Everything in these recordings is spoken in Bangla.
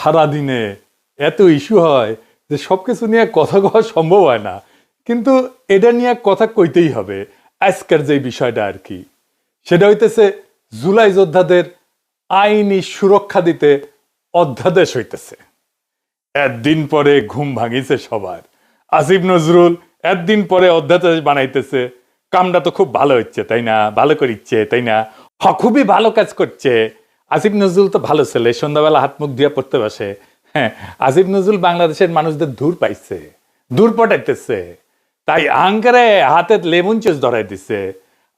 সারাদিনে এত ইস্যু হয় যে সবকিছু নিয়ে কথা কওয়া সম্ভব হয় না, কিন্তু এটা নিয়ে কথা কইতেই হবে। আজকের যে বিষয়টা আর কি, সেটা হইতেছে জুলাই যোদ্ধাদের আইনি সুরক্ষা দিতে অধ্যাদেশ হইতেছে। একদিন পরে ঘুম ভাঙিছে সবার। আসিফ নজরুল একদিন পরে অধ্যাদেশ বানাইতেছে। কামটা তো খুব ভালো হচ্ছে, তাই না? ভালো করিচ্ছে, তাই না? খুবই ভালো কাজ করছে। আসিফ নজরুল তো ভালো ছেলে, সন্ধ্যাবেলা হাত মুখ দিয়ে পড়তে বসে। হ্যাঁ, আসিফ নজরুল বাংলাদেশের মানুষদের দূর পাইছে, দূর পটাইতেছে, তাই আঙ্কারে হাতে লেমন চুস ধরাই দিচ্ছে।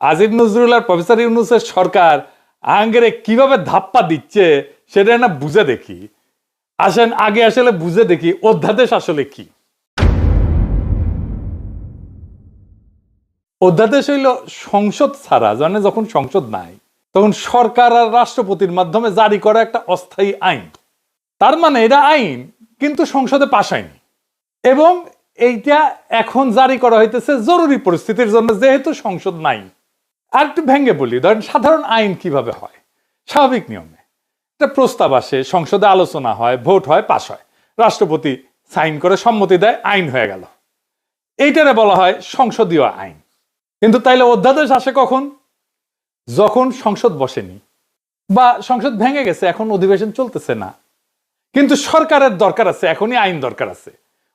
আসিফ নজরুল আর প্রফেসর ইউনূসের সরকার আঙ্কারে কিভাবে ধাপ্পা দিচ্ছে সেটা না বুঝে দেখি। আসেন আগে আসলে বুঝে দেখি অধ্যাদেশ আসলে কি। অধ্যাদেশ হইল সংসদ ছাড়া, জানে যখন সংসদ নাই তখন সরকার আর রাষ্ট্রপতির মাধ্যমে জারি করা একটা অস্থায়ী আইন। তার মানে এটা আইন, কিন্তু সংসদে পাস হয়নি, এবং এইটা এখন জারি করা হইতেছে জরুরি পরিস্থিতির জন্য, যেহেতু সংসদ নাই। আর একটু ভেঙে বলি, ধরেন সাধারণ আইন কিভাবে হয়। স্বাভাবিক নিয়মে একটা প্রস্তাব আসে, সংসদে আলোচনা হয়, ভোট হয়, পাস হয়, রাষ্ট্রপতি সাইন করে সম্মতি দেয়, আইন হয়ে গেল। এইটারে বলা হয় সংসদীয় আইন। কিন্তু তাইলে অধ্যাদেশ আসে কখন? যখন সংসদ বসেনি বা সংসদ ভেঙে গেছে, এখন অধিবেশন চলতেছে না, কিন্তু সরকারের দরকার আছে, এখনই আইন দরকার আছে,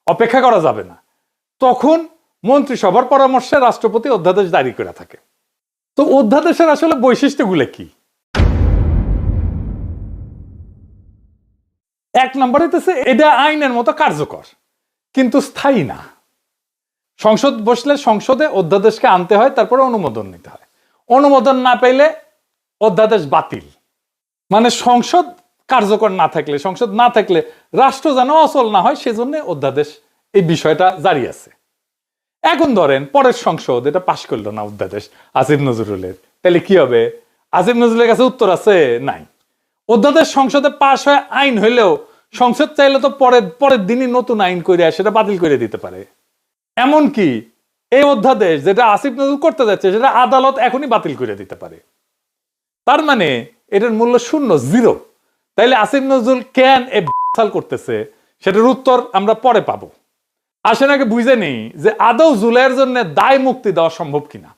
অপেক্ষা করা যাবে না। তখন মন্ত্রিসভার পরামর্শে রাষ্ট্রপতি অধ্যাদেশ জারি করে থাকে। তো অধ্যাদেশের আসলে বৈশিষ্ট্যগুলো কি? এক নম্বর হইতেছে এটা আইনের মতো কার্যকর, কিন্তু স্থায়ী না। সংসদ বসলে সংসদে অধ্যাদেশকে আনতে হয়, তারপরে অনুমোদন নিতে হয়। অনুমোদন না পেলে অধ্যাদেশ বাতিল। মানে সংসদ কার্যকর না থাকলে, সংসদ না থাকলে রাষ্ট্র যেন অচল না হয়, সেজন্য অধ্যাদেশ, এই বিষয়টা জারি আছে। এখন ধরেন পরের সংসদ এটা পাশ করলো না অধ্যাদেশ আসিফ নজরুলের, তাহলে কি হবে? আসিফ নজরুলের কাছে উত্তর আছে? নাই। অধ্যাদেশ সংসদে পাশ হয়ে আইন হইলেও সংসদ চাইলে তো পরের দিনই নতুন আইন করে সেটা বাতিল করে দিতে পারে। এমনকি এই অধ্যাদেশ যেটা আসিফ নজরুল করতে যাচ্ছে সেটা আদালত এখনই বাতিল করে দিতে পারে। তার মানে এটার মূল্য শূন্য, জিরো। তাইলে আসিফ নজরুল কেন এ সাল করতেছে, সেটার উত্তর আমরা পরে পাবো। আসেন আগে বুঝে নেই যে আদৌ জুলাইয়ের জন্য দায় মুক্তি দেওয়া সম্ভব কিনা।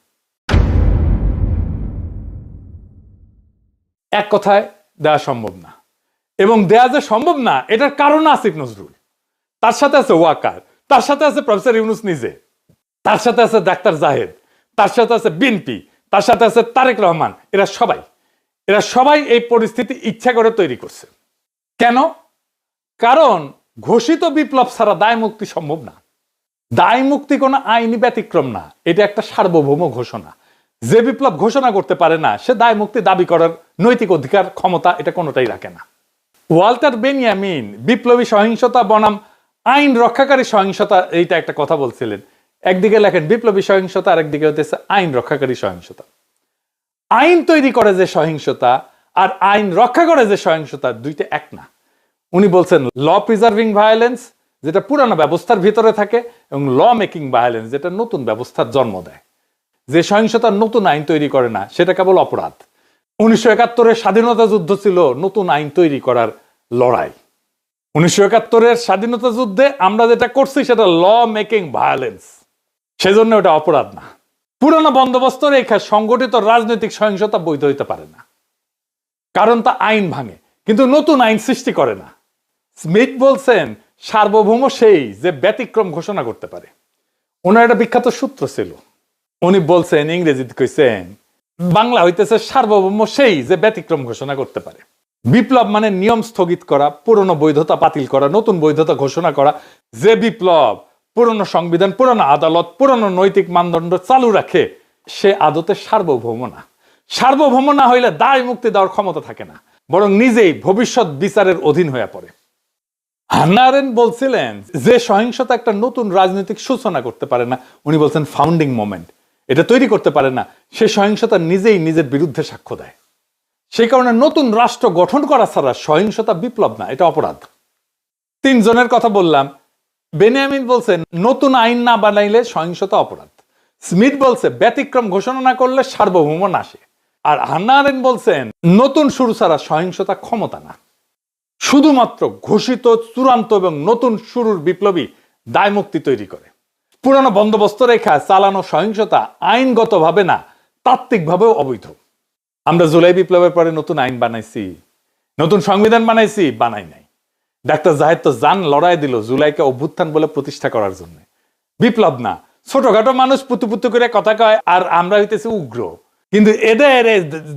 এক কথায় দেওয়া সম্ভব না, এবং দেয়া যে সম্ভব না এটার কারণ আসিফ নজরুল, তার সাথে আছে ওয়াকার, তার সাথে আছে প্রফেসর ইউনূস নিজে, তার সাথে আছে ডাক্তার জাহেদ, তার সাথে আছে বিএনপি, তার সাথে আছে তারেক রহমান। এরা সবাই এই পরিস্থিতি ইচ্ছা করে তৈরি করছে। কেন? কারণ ঘোষিত বিপ্লব ছাড়া দায় মুক্তি সম্ভব না। দায় মুক্তি কোনো আইনি ব্যতিক্রম না, এটা একটা সার্বভৌম ঘোষণা। যে বিপ্লব ঘোষণা করতে পারে না সে দায় মুক্তি দাবি করার নৈতিক অধিকার, ক্ষমতা এটা কোনোটাই রাখে না। ওয়াল্টার বেনিয়ামিন বিপ্লবী সহিংসতা বনাম আইন রক্ষাকারী সহিংসতা, এইটা একটা কথা বলছিলেন। একদিকে লেখেন বিপ্লবী সহিংসতা, আর একদিকে হতেছে আইন রক্ষাকারী সহিংসতা। আইন তৈরি করে যে সহিংসতা আর আইন রক্ষা করে যে সহিংসতা, দুইটা এক না। উনি বলছেন ল প্রিজার্ভিং ভায়োলেন্স, যেটা পুরানো ব্যবস্থার ভিতরে থাকে, এবং ল মেকিং ভায়োলেন্স, যেটা নতুন ব্যবস্থার জন্ম দেয়। যে সহিংসতার নতুন আইন তৈরি করে না সেটা কেবল অপরাধ। 1971-এর স্বাধীনতা যুদ্ধ ছিল নতুন আইন তৈরি করার লড়াই। 1971-এর স্বাধীনতা যুদ্ধে আমরা যেটা করছি সেটা ল মেকিং ভায়োলেন্স, সেজন্য ওটা অপরাধ না। পুরানো বন্দোবস্ত রেখে সংগঠিত রাজনৈতিক সহিংসতা বৈধ হইতে পারে না, কারণ তা আইন ভাঙে, কিন্তু নতুন আইন সৃষ্টি করে না। স্মিথ বলছেন সার্বভৌম সেই যে ব্যতিক্রম ঘোষণা করতে পারে। ওনার একটা বিখ্যাত সূত্র ছিল, উনি বলছেন, ইংরেজিতে কইছেন, বাংলা হইতেছে সার্বভৌম সেই যে ব্যতিক্রম ঘোষণা করতে পারে। বিপ্লব মানে নিয়ম স্থগিত করা, পুরনো বৈধতা বাতিল করা, নতুন বৈধতা ঘোষণা করা। যে বিপ্লব পুরনো সংবিধান, পুরনো আদালত, পুরনো নৈতিক মানদণ্ড চালু রাখে, সে আদতে সার্বভৌম না। সার্বভৌম না হইলে দায় মুক্তি দেওয়ার ক্ষমতা থাকে না, বরং নিজেই ভবিষ্যৎ বিচারের অধীন হয়ে পড়ে। হান্না আরেন্ট বলছিলেন যে সহিংসতা একটা নতুন রাজনৈতিক সূচনা করতে পারে না, উনি বলছেন ফাউন্ডিং মোমেন্ট, এটা তৈরি করতে পারে না, সে সহিংসতা নিজেই নিজের বিরুদ্ধে সাক্ষ্য দেয়। সেই কারণে নতুন রাষ্ট্র গঠন করা ছাড়া সহিংসতা বিপ্লব না, এটা অপরাধ। তিনজনের কথা বললাম। বেনিয়ামিন বলছেন নতুন আইন না বানাইলে সহিংসতা অপরাধ। স্মিথ বলছে ব্যতিক্রম ঘোষণা না করলে সার্বভৌম নাশে। আর হান্না আরেন্ট বলছেন নতুন শুরু ছাড়া সহিংসতা ক্ষমতা না। শুধুমাত্র ঘোষিত চূড়ান্ত এবং নতুন শুরুর বিপ্লবী দায় মুক্তি তৈরি করে। পুরানো বন্দোবস্ত রেখা চালানো সহিংসতা আইনগতভাবে না, তাত্ত্বিকভাবেও অবৈধ। আমরা জুলাই বিপ্লবের পরে নতুন আইন বানাইছি, নতুন সংবিধান বানাইছি, বানাই নাই। ডাক্তার জাহেদ তো জান লড়াই দিল জুলাইকে অভ্যুত্থান বলে প্রতিষ্ঠা করার জন্য। বিপ্লব না, ছোটখাটো মানুষ পুতু পুতু করে কথা কয়, আর আমরা হইতেছে উগ্র। কিন্তু এদের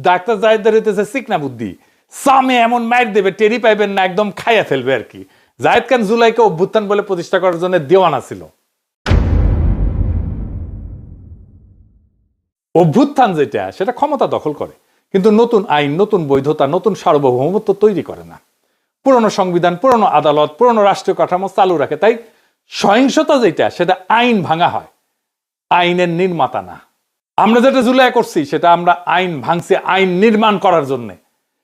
ডাক্তার জাহেদের হইতেছে চিকনা বুদ্ধি, সামে এমন মাইর দেবে টেরি পাইবেন না, একদম খাইয়া ফেলবে আর কি। জাহেদ খান জুলাইকে অভ্যুত্থান বলে প্রতিষ্ঠা করার জন্য দেওয়ানা ছিল। অভ্যুত্থান যেটা, সেটা ক্ষমতা দখল করে, কিন্তু নতুন আইন, নতুন বৈধতা, নতুন সার্বভৌমত্ব তৈরি করে না। পুরনো সংবিধান, পুরনো আদালত, পুরনো রাষ্ট্রীয় কাঠামো চালু রাখে। তাই সহিংসতা যেটা, সেটা আইন ভাঙা হয়, আইনের নির্মাতা না। আমরা যেটা জুলাই করছি সেটা আমরা আইন ভাঙছি আইন নির্মাণ করার জন্য।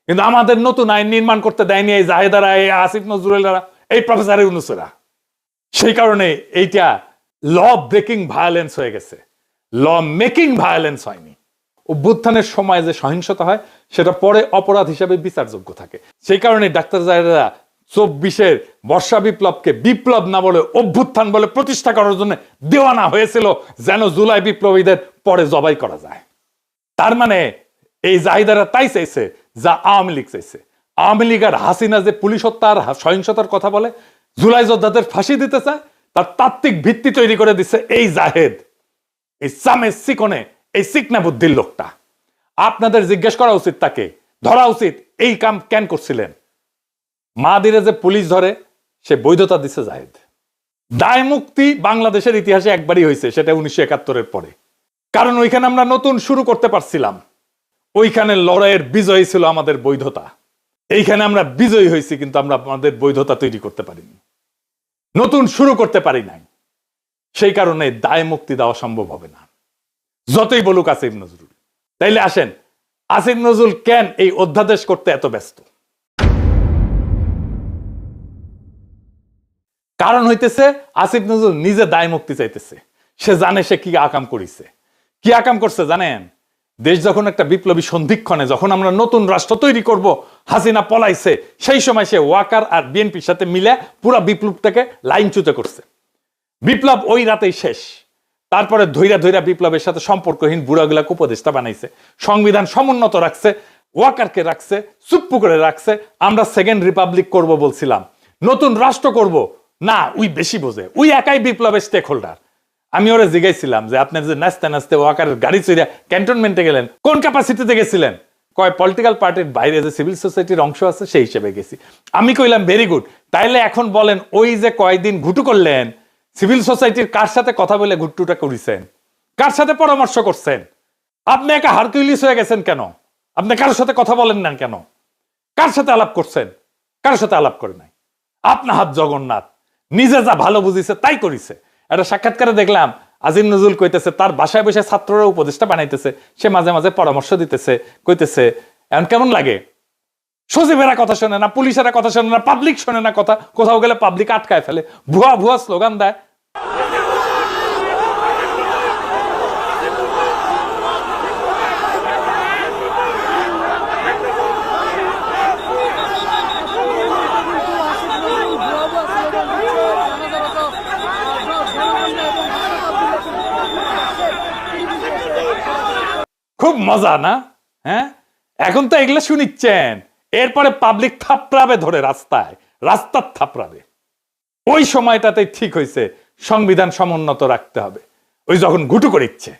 কিন্তু আমাদের নতুন আইন নির্মাণ করতে দেয়নি এই জাহেদারা, এই আসিফ নজরুলেরা, এই প্রফেসর ইউনূসেরা। সেই কারণে এইটা ল ব্রেকিং ভায়োলেন্স হয়ে গেছে, ল মেকিং ভায়োলেন্স হয়নি। অভ্যুত্থানের সময় যে সহিংসতা হয় সেটা পরে অপরাধ হিসেবে বিচারযোগ্য থাকে। সেই কারণে ডাক্তার জাহেদরা 24-এর বর্ষা বিপ্লবকে বিপ্লব না বলে অভ্যুত্থান বলে প্রতিষ্ঠা করার জন্য দেওয়ানা হয়েছিল, যেন জুলাই বিপ্লবীদের পরে জবাই করা যায়। তার মানে এই জাহিদারা তাই চাইছে যা আওয়ামী লীগ চাইছে। আওয়ামী লীগ আর হাসিনা যে পুলিশ হত্যা আর সহিংসতার কথা বলে, জুলাই যোদ্ধাদের ফাঁসি দিতে চায়, তার তাত্ত্বিক ভিত্তি তৈরি করে দিচ্ছে এই জাহেদ, এই সামে সিকনে, এই সিকনা বুদ্ধির লোকটা। আপনাদের জিজ্ঞেস করা উচিত, তাকে ধরা উচিত। এই কাম কেন করছিলেন? মাদিরে যে পুলিশ ধরে, সে বৈধতা দিচ্ছে জাহেদ। দায় মুক্তি বাংলাদেশের ইতিহাসে একবারই হয়েছে, সেটা 1971-এর পরে। কারণ ওইখানে আমরা নতুন শুরু করতে পারছিলাম, ওইখানে লড়াইয়ের বিজয়ী ছিল আমাদের বৈধতা। এইখানে আমরা বিজয়ী হয়েছি, কিন্তু আমরা আমাদের বৈধতা তৈরি করতে পারিনি, নতুন শুরু করতে পারি নাই। সেই কারণে দায় মুক্তি দেওয়া সম্ভব হবে না, যতই বলুক আসিফ নজরুল। তাইলে আসেন, আসিফ নজরুল কেন এই অধ্যাদেশ করতে এত ব্যস্ত? কারণ হইতেছে আসিফ নজরুল নিজে দায় মুক্তি চাইতেছে। সে জানে সে কি আকাম করিছে। কি আকাম করছে জানেন? দেশ যখন একটা বিপ্লবী সন্ধিক্ষণে, যখন আমরা নতুন রাষ্ট্র তৈরি করব, হাসিনা পলাইছে, সেই সময় সে ওয়াকার আর বিএনপির সাথে মিলে পুরো বিপ্লবটাকে লাইনচ্যুত করছে। বিপ্লব ওই রাতেই শেষ। তারপরে ধৈরা ধৈরা বিপ্লবের সাথে সম্পর্কহীন বুড়াগুলাকে উপদেষ্টা বানাইছে, সংবিধান সমুন্নত রাখছে, ওয়াকারকে রাখছে, চুপ্পু করে রাখছে। আমরা সেকেন্ড রিপাবলিক করব বলছিলাম, নতুন রাষ্ট্র করব না, উই বেশি বোঝে, উই একাই বিপ্লবের স্টেক হোল্ডার। আমি ওরা জিজ্ঞাসিলাম যে আপনার যে নাচতে নাচতে ওয়াকারের গাড়ি চড়িয়া ক্যান্টনমেন্টে গেলেন, কোন ক্যাপাসিটিতে গেছিলেন? কয় পলিটিক্যাল পার্টির বাইরে যে সিভিল সোসাইটির অংশ আছে সেই হিসেবে গেছি। আমি কইলাম ভেরি গুড। তাইলে এখন বলেন, ওই যে কয়েকদিন ঘুটু করলেন, সিভিল সোসাইটির কার সাথে কথা বলে ঘুট্টুটা করেছেন? কার সাথে পরামর্শ করছেন? আপনি একা হারকিউলিস হয়ে গেছেন কেন? আপনি কারোর সাথে কথা বলেন না কেন? কার সাথে আলাপ করছেন? কারোর সাথে আলাপ করে নাই। আপনার হাত জগন্নাথ, নিজে যা ভালো বুঝিছে তাই করিছে। একটা সাক্ষাৎকারে দেখলাম আজিম নজরুল কইতেছে তার বাসায় বসে ছাত্ররা উপদেষ্টা বানাইতেছে, সে মাঝে মাঝে পরামর্শ দিতেছে, কইতেছে এখন কেমন লাগে? সচিবেরা কথা শোনে না, পুলিশেরা কথা শোনে না, পাবলিক শোনে না কথা, কোথাও গেলে পাবলিক আটকায় ফেলে, ভুয়া ভুয়া স্লোগান দেয়। খুব মজা না? হ্যাঁ, এখন তো এগুলো শুনিচ্ছেন, এরপরে পাবলিক থাপড়াবে ধরে রাস্তায়, রাস্তার থাপড়াবে। ওই সময়টাতে ঠিক হয়েছে সংবিধান সমুন্নত রাখতে হবে। ওই যখন ঘুটু করে ইচ্ছে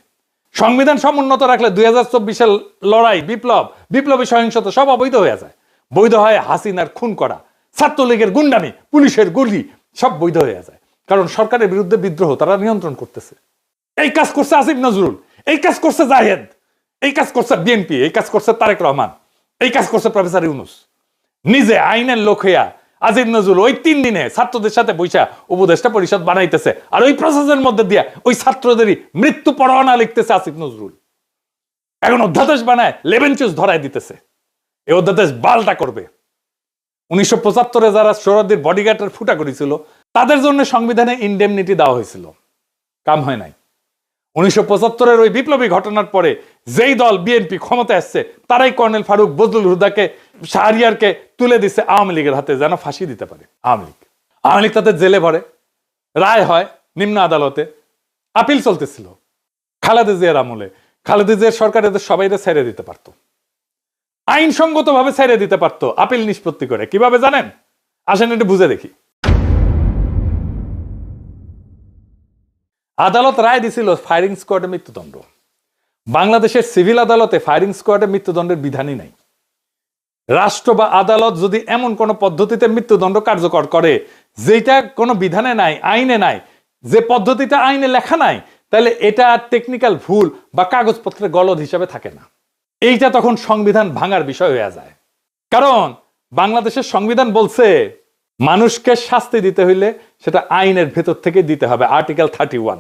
সংবিধান সমুন্নত রাখলে 2024-এর লড়াই, বিপ্লব, বিপ্লবী সহিংসতা সব অবৈধ হয়ে যায়। বৈধ হয় হাসিনার খুন করা, ছাত্রলীগের গুন্ডামি, পুলিশের গুলি, সব বৈধ হয়ে যায়। কারণ সরকারের বিরুদ্ধে বিদ্রোহ তারা নিয়ন্ত্রণ করতেছে। এই কাজ করছে আসিফ নজরুল, এই কাজ করছে জাহেদ, এই কাজ করছে বিএনপি, এই কাজ করছে তারেক রহমান, এই কাজ করছে প্রফেসর ইউনূস। নিজে আইনের লোক হইয়া আসিফ নজরুল ওই 3 দিনে ছাত্রদের সাথে বৈশা উপদেষ্টা পরিষদ বানাইতেছে, আর ওই প্রসেসের মধ্যে দিয়া ওই ছাত্রদেরই মৃত্যু পরোয়ানা লিখতেছে আসিফ নজরুল। এখন অধ্যাদেশ বানায় লেবেন চুজ ধরায় দিতেছে। এই অধ্যাদেশ বালটা করবে। 1975-এ যারা সোহরাওয়ার্দীর বডিগার্ডের ফুটা করেছিল, তাদের জন্য সংবিধানে ইনডেমনিটি দেওয়া হয়েছিল, কাম হয় নাই। 1975-এর ওই বিপ্লবী ঘটনার পরে যেই দল বিএনপি ক্ষমতা আসছে তারাই কর্নেল ফারুক, বজলুল হুদাকে, শাহরিয়ারকে তুলে দিচ্ছে আওয়ামী লীগের হাতে যেন ফাঁসি দিতে পারে আওয়ামী লীগ তাদের জেলে ভরে, রায় হয় নিম্ন আদালতে, আপিল চলতেছিল। খালেদা জিয়ার আমলে খালেদা জিয়ার সরকার এদের সবাইকে ছেড়ে দিতে পারতো, আইনসঙ্গত ভাবে ছেড়ে দিতে পারতো আপিল নিষ্পত্তি করে। কিভাবে জানেন? আসেন একটু বুঝে দেখি। আদালত রায় দিছিল ফায়ারিং স্কোয়াডে মৃত্যুদণ্ড। বাংলাদেশের সিভিল আদালতে ফায়ারিং স্কোয়াডে মৃত্যুদণ্ডের বিধানই নাই। রাষ্ট্র বা আদালত যদি এমন কোন পদ্ধতিতে মৃত্যুদণ্ড কার্যকর করে যেটা কোনো বিধানে নাই, আইনে নাই, যে পদ্ধতিটা আইনে লেখা নাই, তাহলে এটা টেকনিক্যাল ভুল বা কাগজপত্রের গলদ হিসাবে থাকে না। এইটা তখন সংবিধান ভাঙার বিষয় হয়ে যায়। কারণ বাংলাদেশের সংবিধান বলছে মানুষকে শাস্তি দিতে হইলে সেটা আইনের ভেতর থেকে দিতে হবে, আর্টিকেল 31।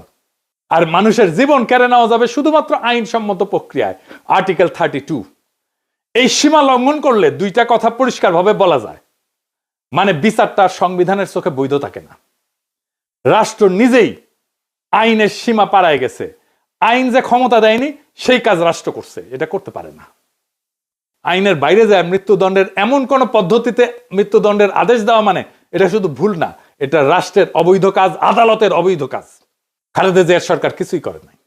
আর মানুষের জীবন কেড়ে নেওয়া যাবে শুধুমাত্র আইনসম্মত প্রক্রিয়ায়, আর্টিকেল 32। এই সীমা লঙ্ঘন করলে দুইটা কথা পরিষ্কারভাবে বলা যায়, মানে বিচারটা সংবিধানের চোখে বৈধ থাকে না। রাষ্ট্র নিজেই আইনের সীমা পাড়ায় গেছে, আইন যে ক্ষমতা দেয়নি সেই কাজ রাষ্ট্র করছে, এটা করতে পারে না। আইনের বাইরে যায় মৃত্যুদণ্ডের এমন কোন পদ্ধতিতে মৃত্যুদণ্ডের আদেশ দেওয়া মানে এটা শুধু ভুল না, এটা রাষ্ট্রের অবৈধ কাজ, আদালতের অবৈধ কাজ। খালেদা জিয়ার সরকার কিছুই করে নাই,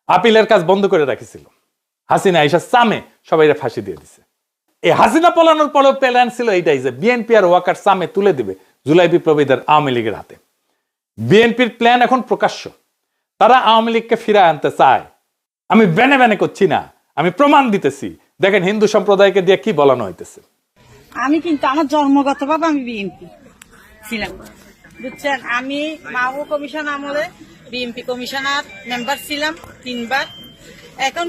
আপিলের কাজ বন্ধ করে রাখিছিল। হাসিনা আইসা সামে সবাই ফাঁসি দিয়ে দিছে। এই হাসিনা পলানোর পরেও প্ল্যান ছিল এইটাই যে বিএনপি আর ওয়াকার সামে তুলে দিবে জুলাই বিপ্লবীদের আওয়ামী লীগের হাতে। বিএনপির প্ল্যান এখন প্রকাশ্য, তারা আওয়ামী লীগকে ফিরায় আনতে চায়। আমি বেনে বেনে করছি না, আমি প্রমাণ দিতেছি। দেখেন হিন্দু সম্প্রদায়কে দিয়ে কি বলানো হইতেছে। আমি কিন্তু আমার জন্মগতভাবে আমি বিএনপি ছিলাম, বুঝছেন। আমি মাও কমিশন আমলে বিএনপি কমিশনার মেম্বার ছিলাম 3 বার। এখন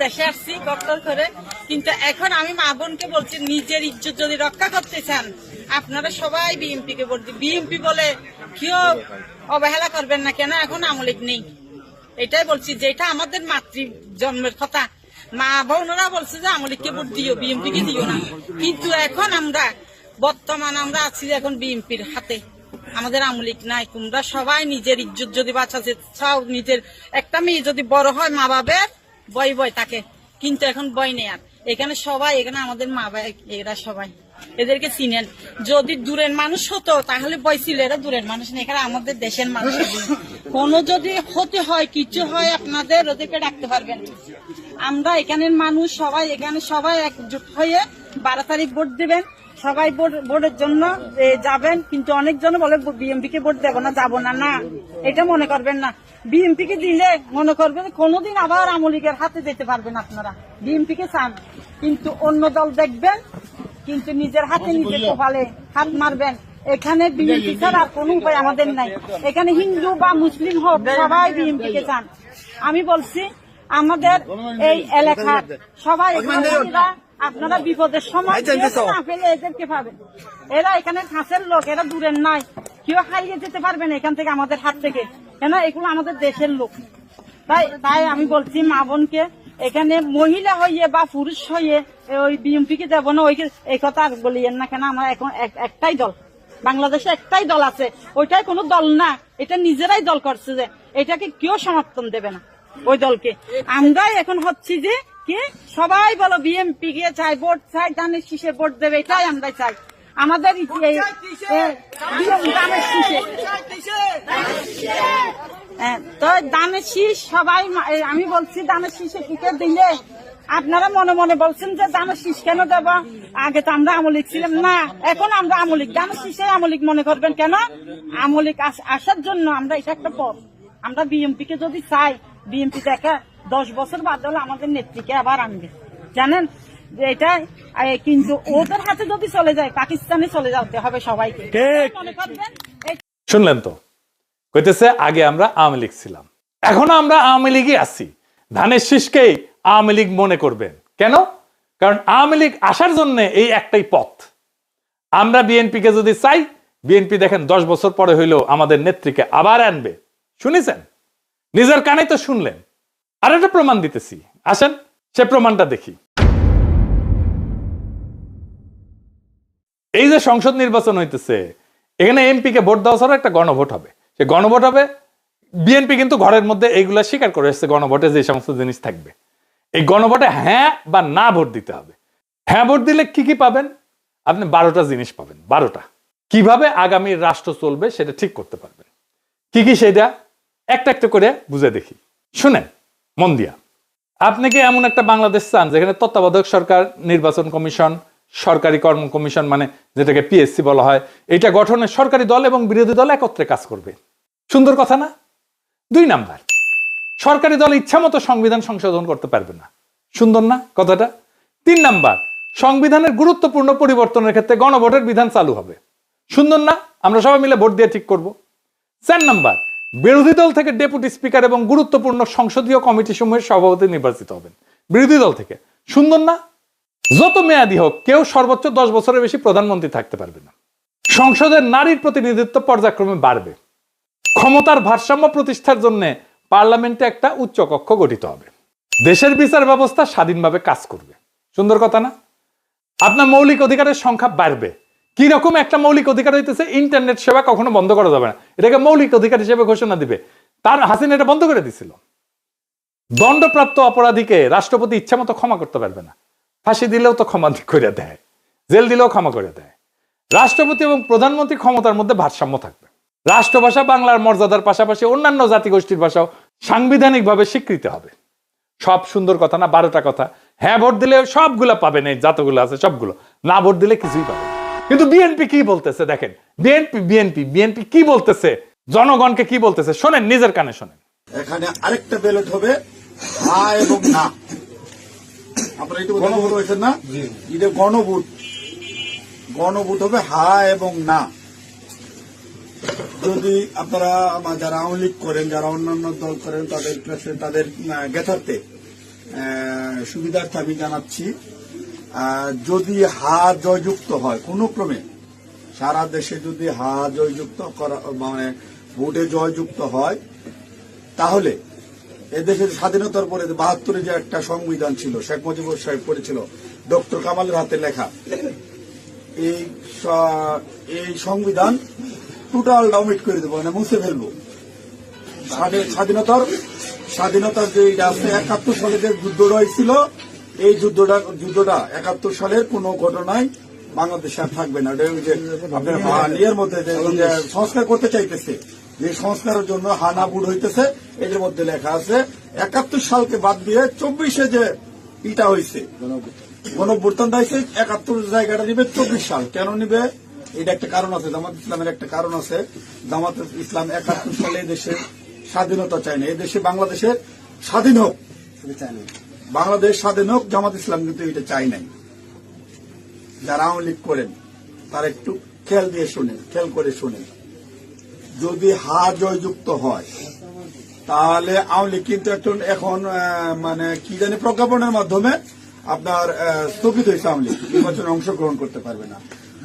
দেশে আসছি ডক্টর করে, কিন্তু এখন আমি মা বোনকে বলছি নিজের ইজ্জত যদি রক্ষা করতে চান আপনারা সবাই বিএনপি কে ভোট দিন। বিএনপি বলে কেউ অবহেলা করবেন না, কেন এখন আওয়ামী লীগ নেই। এটাই বলছি, যেটা আমাদের মাতৃ জন্মের কথা। মা বোনরা বলছে যে আওয়ামী লীগকে ভোট দিও, বিএনপি কে দিও না। কিন্তু এখন বর্তমান আমরা আছি এখন বিএনপির হাতে, আমাদের আওয়ামী লীগ নাই। তোমরা সবাই নিজের ইজ্জত যদি বাঁচাতে চাও, নিজের একটা মেয়ে যদি বড় হয় মা বাবার বয় থাকে, কিন্তু এখন বয় নেই। আর এখানে সবাই, এখানে আমাদের মা বাবা এরা সবাই, এদেরকে চিনেন। যদি দূরের মানুষ হতো তাহলে বয় ছিল, এরা দূরের মানুষ নেই, এখানে আমাদের দেশের মানুষ। কোনো যদি ক্ষতি হয়, কিছু হয়, আপনাদের ওদেরকে ডাকতে পারবেন। আমরা এখানের মানুষ সবাই, এখানে সবাই একজোট হয়ে 12 তারিখ ভোট দিবেন। সবাই ভোটের জন্য যাবেন, কিন্তু অনেকজন বলে বিএনপি কে ভোট দেবো না, যাবো না। না, এটা মনে করবেন না। বিএনপি কে দিলে মনে করবেন কোনোদিন আবার আওয়ামী লীগের হাতে যেতে পারবেন আপনারা। বিএনপি কে চান, কিন্তু অন্য দল দেখবেন, কিন্তু নিজের হাতে নিজে কপালে হাত মারবেন। এখানে বিএনপি ছাড়া আর কোনো উপায় আমাদের নাই। এখানে হিন্দু বা মুসলিম হোক, সবাই বিএনপি কে চান। আমি বলছি আমাদের এই এলাকার সবাই, আপনারা বিপদের সময় না পেলে এদেরকে পাবেন। এরা এখানে কাছের লোক, এরা দূরের নাই, কেউ হারিয়ে যেতে পারবেন এখান থেকে, আমাদের হাত থেকে, কেন এগুলো আমাদের দেশের লোক। তাই আমি বলছি মা বোনকে, এখানে মহিলা হইয়ে বা পুরুষ হইয়ে ওই বিএনপি কে দেবো না, এই কথা আর বলিয়েন না। কেন আমরা এখন একটাই দল, বাংলাদেশে একটাই দল আছে, ওইটাই কোনো দল না, এটা নিজেরাই দল করছে, যে এটাকে কেউ সমর্থন দেবে না ওই দলকে। আমরাই এখন হচ্ছি যে কি সবাই বলো বিএনপি কে চাই, ভোট চাই, ধানের শীষে ভোট দেবে, এটাই আমরা চাই। আমাদের ধানের শীষে তো ধানের শীষ সবাই, আমি বলছি ধানের শীষে টিকিট দিলে আপনারা মনে মনে বলছেন যে ধানের শীষ কেন দেব, আগে তো আমরা আওয়ামী লীগ ছিলাম না, এখন আমরা আওয়ামী লীগ। ধানের শীষে আওয়ামী লীগ মনে করবেন কেন? আওয়ামী লীগ আসার জন্য আমরা, এটা একটা পথ। আমরা বিএনপি কে যদি চাই, বিএনপি দেখা 10 বছর বাদ হলে আমাদের নেত্রীকে আবার আনবে, জানেন যে এটা। কিন্তু ওদের হাতে যদি চলে যায়, পাকিস্তানে চলে যেতে হবে সবাইকে, মনে করবেন। শুনলেন তো, কইতেছে আগে আমরা আওয়ামী লীগ ছিলাম, এখন আমরা আওয়ামী লীগই আছি। ধানের শীষকেই আওয়ামী লীগ মনে করবেন কেন? কারণ আওয়ামী লীগ আসার জন্য এই একটাই পথ। আমরা বিএনপি কে যদি চাই, বিএনপি দেখেন 10 বছর পরে হইলেও আমাদের নেত্রীকে আবার আনবে। শুনেছেন, নিজের কানে তো শুনলেন। আর একটা প্রমাণ দিতেছি, আসেন সে প্রমাণটা দেখি। এই যে সংসদ নির্বাচন হইতেছে, এখানে এমপি কে ভোট দেওয়া ছাড়া একটা গণভোট হবে। সে গণভোট হবে বিএনপি কিন্তু ঘরের মধ্যে এইগুলা স্বীকার করে এসেছে গণভোটে যে সমস্ত জিনিস থাকবে। এই গণভোটে হ্যাঁ বা না ভোট দিতে হবে। হ্যাঁ ভোট দিলে কি কি পাবেন? আপনি 12টা জিনিস পাবেন। 12টা কিভাবে আগামী রাষ্ট্র চলবে সেটা ঠিক করতে পারবেন। কি কি সেটা একটা একটা করে বুঝে দেখি, শুনেন মন দিয়া। আপনি কি এমন একটা বাংলাদেশ চান যেখানে তত্ত্বাবধায়ক সরকার, নির্বাচন কমিশন, সরকারি কর্ম কমিশন মানে যেটাকে পিএসসি বলা হয়, এটা গঠনে সরকারি দল এবং বিরোধী দল একত্রে কাজ করবে? সুন্দর কথা না? 2 নাম্বার, সরকারি দল ইচ্ছামতো সংবিধান সংশোধন করতে পারবে না। সুন্দর না কথাটা? 3 নাম্বার, সংবিধানের গুরুত্বপূর্ণ পরিবর্তনের ক্ষেত্রে গণভোটের বিধান চালু হবে। সুন্দর না? আমরা সবাই মিলে ভোট দিয়ে ঠিক করব। 4 নাম্বার, বিরোধী দল থেকে ডেপুটি স্পিকার এবং গুরুত্বপূর্ণ সংসদীয় কমিটি সমূহের সভাপতি নির্বাচিত হবেন বিরোধী দল থেকে। সুন্দর না? যত মেয়াদী হোক কেউ সর্বোচ্চ 10 বছরের বেশি প্রধানমন্ত্রী থাকতে পারবে না। সংসদের নারীর প্রতিনিধিত্ব পর্যায়ক্রমে বাড়বে। ক্ষমতার ভারসাম্য প্রতিষ্ঠার জন্য পার্লামেন্টে একটা উচ্চ কক্ষ গঠিত হবে। দেশের বিচার ব্যবস্থা স্বাধীনভাবে কাজ করবে। সুন্দর কথা না? আপনার মৌলিক অধিকারের সংখ্যা বাড়বে। কি রকম একটা মৌলিক অধিকার হইতেছে ইন্টারনেট সেবা কখনো বন্ধ করা যাবে না, এটাকে মৌলিক অধিকার হিসেবে ঘোষণা দিবে। তার হাসিনা এটা বন্ধ করে দিছিল। দণ্ডপ্রাপ্ত অপরাধীকে রাষ্ট্রপতি ইচ্ছা মতো ক্ষমা করতে পারবে না। ফাঁসি দিলেও তো ক্ষমা করে দেয়, জেল দিলেও ক্ষমা করে দেয়। রাষ্ট্রপতি এবং প্রধানমন্ত্রী ক্ষমতার মধ্যে ভারসাম্য থাকবে। রাষ্ট্রভাষা বাংলার মর্যাদার পাশাপাশি অন্যান্য জাতিগোষ্ঠীর ভাষাও সাংবিধানিকভাবে স্বীকৃত হবে। সব সুন্দর কথা না? 12টা কথা। হ্যাঁ ভোট দিলে সবগুলো পাবেন, এই যতগুলো আছে সবগুলো। না ভোট দিলে কিছুই পাবেন। কিন্তু বিএনপি কি বলতেছে দেখেন, বিএনপি কি বলতেছে, জনগণকে কি বলতেছে শোনেন, নিজের কানে শোনেন। এখানে আরেকটা ব্যালট হবে হ্যাঁ এবং না। আপনারা একটু গণভোট হয়েছেন না? এটা গণভোট হবে হ্যাঁ এবং না। যদি আপনারা যারা আওয়ামী লীগ করেন, যারা অন্যান্য দল করেন, তাদের জ্ঞাতার্থে সুবিধার্থে আমি জানাচ্ছি, যদি হা জয়যুক্ত হয় কোনো ক্রমে, সারা দেশে যদি হা জয়যুক্ত করা মানে ভোটে জয়যুক্ত হয়, তাহলে এদেশের স্বাধীনতার পরে 72-এ যে একটা সংবিধান ছিল, শেখ মুজিবুর সাহেব করেছিল, ডক্টর কামালের হাতে লেখা, এই সংবিধান টোটাল ডাউমিট করে দেবো, মানে মুছে ফেলবো। স্বাধীনতার যে আছে 71 সালে যে যুদ্ধটা হয়েছিল, এই যুদ্ধটা 71 সালের কোন ঘটনায় বাংলাদেশে আর থাকবে না। আপনার ইয়ের মধ্যে যে সংস্কার করতে চাইতেছে, যে সংস্কারের জন্য হানা বুট হইতেছে, এদের মধ্যে লেখা আছে 71 সালকে বাদ দিয়ে 24-এ যে ইটা হয়েছে, গণঅভ্যুত্থানটা হয়েছে, 71 জায়গাটা নিবে 24 সাল। কেন নিবে? এটা একটা কারণ আছে, জামাত ইসলামের একটা কারণ আছে। জামাত ইসলাম 71 সালে দেশের স্বাধীনতা চায় না, এদেশে বাংলাদেশের স্বাধীন হোক, বাংলাদেশ স্বাধীন হোক, জামাত ইসলাম কিন্তু এটা চাই নাই। যারা আওয়ামী লীগ করেন তারা একটু খেয়াল করে শোনেন। যদি হা জয়যুক্ত হয় তাহলে আওয়ামী লীগ কিন্তু এখন মানে কি জানি প্রজ্ঞাপনের মাধ্যমে আপনার স্থগিত হয়েছে, আওয়ামী লীগ নির্বাচনে অংশগ্রহণ করতে পারবে না।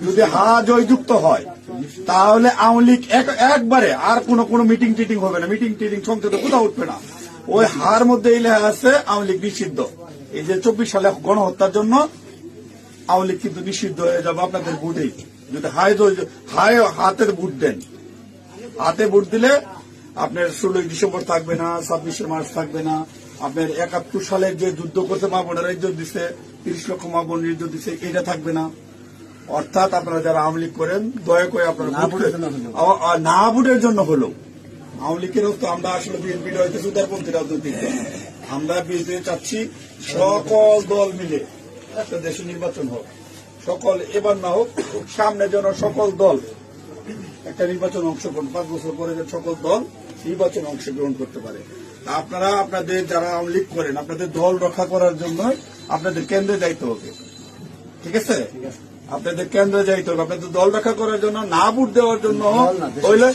যদি হা জয়যুক্ত হয় তাহলে আওয়ামী লীগ একবারে আর কোনো মিটিং টিটিং হবে না, মিটিং টিটিং সংসদে কোথাও উঠবে না। ওই হার মধ্যে এই লেখা আছে আওয়ামী লীগ নিষিদ্ধ। এই যে 24 সালে গণহত্যার জন্য আওয়ামী লীগ কিন্তু নিষিদ্ধ হয়ে যাবে আপনাদের ভোটেই। যদি হাতে ভোট দেন, হাতে ভোট দিলে আপনার 16 ডিসেম্বর থাকবে না, 26শে মার্চ থাকবে না, আপনার 71 সালের যে যুদ্ধ করতে মা বোনেরা ইজ্জত দিচ্ছে, 30 লক্ষ মা বোন ইজ্জত দিচ্ছে, এটা থাকবে না। অর্থাৎ আপনারা যারা আওয়ামী লীগ করেন দয়া করে আপনারা না ভোটের জন্য হলো, আওয়ামী লীগেরও তো আমরা আসলে বিএনপির হইতেছে উদারপন্থী রাজনৈতিক দল, আমরা বিএনপি চাচ্ছি সকল দল মিলে একটা দেশে নির্বাচন হোক, সকল এবার না হোক, সামনে যেন সকল দল একটা নির্বাচন অংশগ্রহণ, 5 বছর পরে যে সকল দল নির্বাচন অংশগ্রহণ করতে পারে। আপনারা আপনাদের যারা আওয়ামী লীগ করেন আপনাদের দল রক্ষা করার জন্য আপনাদের কেন্দ্রে যাইতে হবে, ঠিক আছে? আপনাদের কেন্দ্রে যাইতে হবে, আপনাদের দল রক্ষা করার জন্য, না ভোট দেওয়ার জন্য, হইলে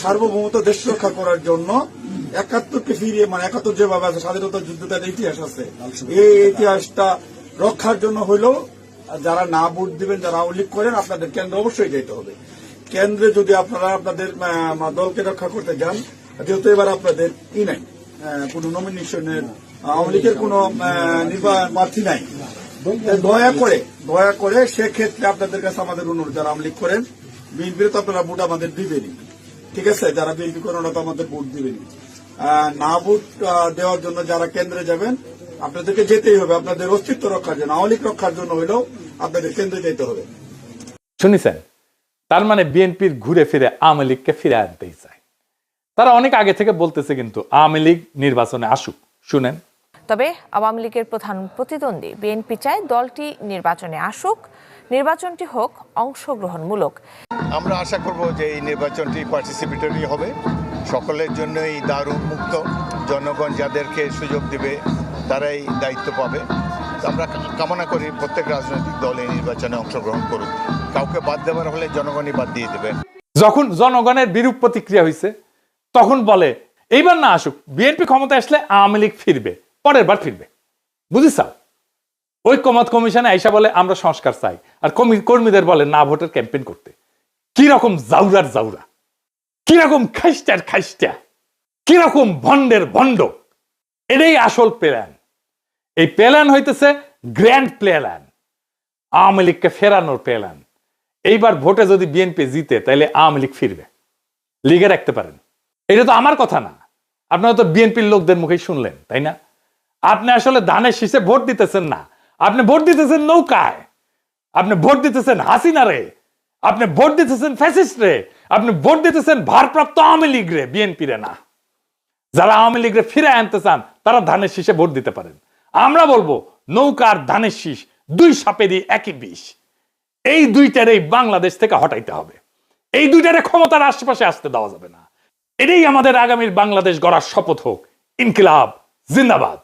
সার্বভৌমত্ব দেশ রক্ষা করার জন্য 71কে ফিরিয়ে, মানে 71 যেভাবে আছে স্বাধীনতা যুদ্ধটার ইতিহাস আছে, এই ইতিহাসটা রক্ষার জন্য হইলেও যারা না ভোট দিবেন, যারা আওয়ামী লীগ করেন, আপনাদের কেন্দ্রে অবশ্যই যেতে হবে। কেন্দ্রে যদি আপনারা আপনাদের দলকে রক্ষা করতে যান, যেহেতু এবার আপনাদের নাই কোন নমিনেশনের, আওয়ামী লীগের কোন প্রার্থী নাই, দয়া করে সেক্ষেত্রে আপনাদের কাছে আমাদের অনুরোধ, যারা আওয়ামী লীগ করেন, বিএনপির তো আপনারা ভোট আমাদের দিবেনই, ঠিক আছে, যারা বিএনপি করেন ওরা তো আমাদের ভোট দিবেন। না ভোট দেওয়ার জন্য যারা কেন্দ্রে যাবেন, আপনাদেরকে যেতেই হবে, আপনাদের অস্তিত্ব রক্ষার জন্য, আওয়ামী লীগ রক্ষার জন্য হলেও আপনাদের কেন্দ্রে যেতে হবে। শুনেছেন? তার মানে বিএনপির ঘুরে ফিরে আওয়ামী লীগকে ফিরে আনতেই চায়। তারা অনেক আগে থেকে বলতেছে কিন্তু আওয়ামী লীগ নির্বাচনে আসুক। শুনেন। তবে আওয়ামী লীগের প্রধান প্রতিদ্বন্দ্বী বিএনপি চায় দলটি নির্বাচনে আসুক, নির্বাচনটি হোক অংশগ্রহণমূলক। আমরা আশা করব যে এই নির্বাচনটি পার্টিসিপেটরি হবে, সকলের জন্যই দ্বার উন্মুক্ত, জনগণ যাদেরকে সুযোগ দেবে তারাই দায়িত্ব পাবে। আমরা কামনা করি প্রত্যেক রাজনৈতিক দল এই নির্বাচনে অংশগ্রহণ করুক, কাউকে বাদ দেওয়ার হলে জনগণই বাদ দিয়ে দেবে। যখন জনগণের বিরূপ প্রতিক্রিয়া হয়েছে তখন বলে এইবার না আসুক, বিএনপি ক্ষমতা আসলে আওয়ামী লীগ ফিরবে, পরের বার ফিরবে। বুঝিসাও? ঐক্যমত কমিশনে আইসা বলে আমরা সংস্কার চাই, আর কর্মীদের বলে না ভোটের ক্যাম্পেইন করতে। কি রকম জাউরার জাউরা, কি রকম খাইস্টার খাইস্টা, কি রকম ভন্ডের ভন্ড। এটাই আসল প্ল্যান। এই প্ল্যান হইতেছে গ্র্যান্ড প্ল্যান, আওয়ামী লীগকে ফেরানোর প্ল্যান। এইবার ভোটে যদি বিএনপি জিতে তাহলে আওয়ামী লীগ ফিরবে, লিগে রাখতে পারেন। এটা তো আমার কথা না, আপনারা তো বিএনপির লোকদের মুখেই শুনলেন, তাই না? আপনি আসলে ধানের শীষে ভোট দিতেছেন না, আপনি ভোট দিতেছেন নৌকায়, আপনি ভোট দিতেছেন হাসিনা রে, আপনি ভোট দিতেছেন ফ্যাসিস্ট রে, আপনি ভোট দিতেছেন ভারপ্রাপ্ত আওয়ামী লীগ রে, বিএনপি রে না। যারা আওয়ামী লীগ রে ফিরে আনতে চান তারা ধানের শীষে ভোট দিতে পারেন। আমরা বলবো নৌকার ধানের শীষ দুই সাপেরই একই বিষ। এই দুইটারেই বাংলাদেশ থেকে হটাইতে হবে, এই দুইটারে ক্ষমতার আশেপাশে আসতে দেওয়া যাবে না। এটাই আমাদের আগামীর বাংলাদেশ গড়ার শপথ হোক। ইনকিলাব জিন্দাবাদ।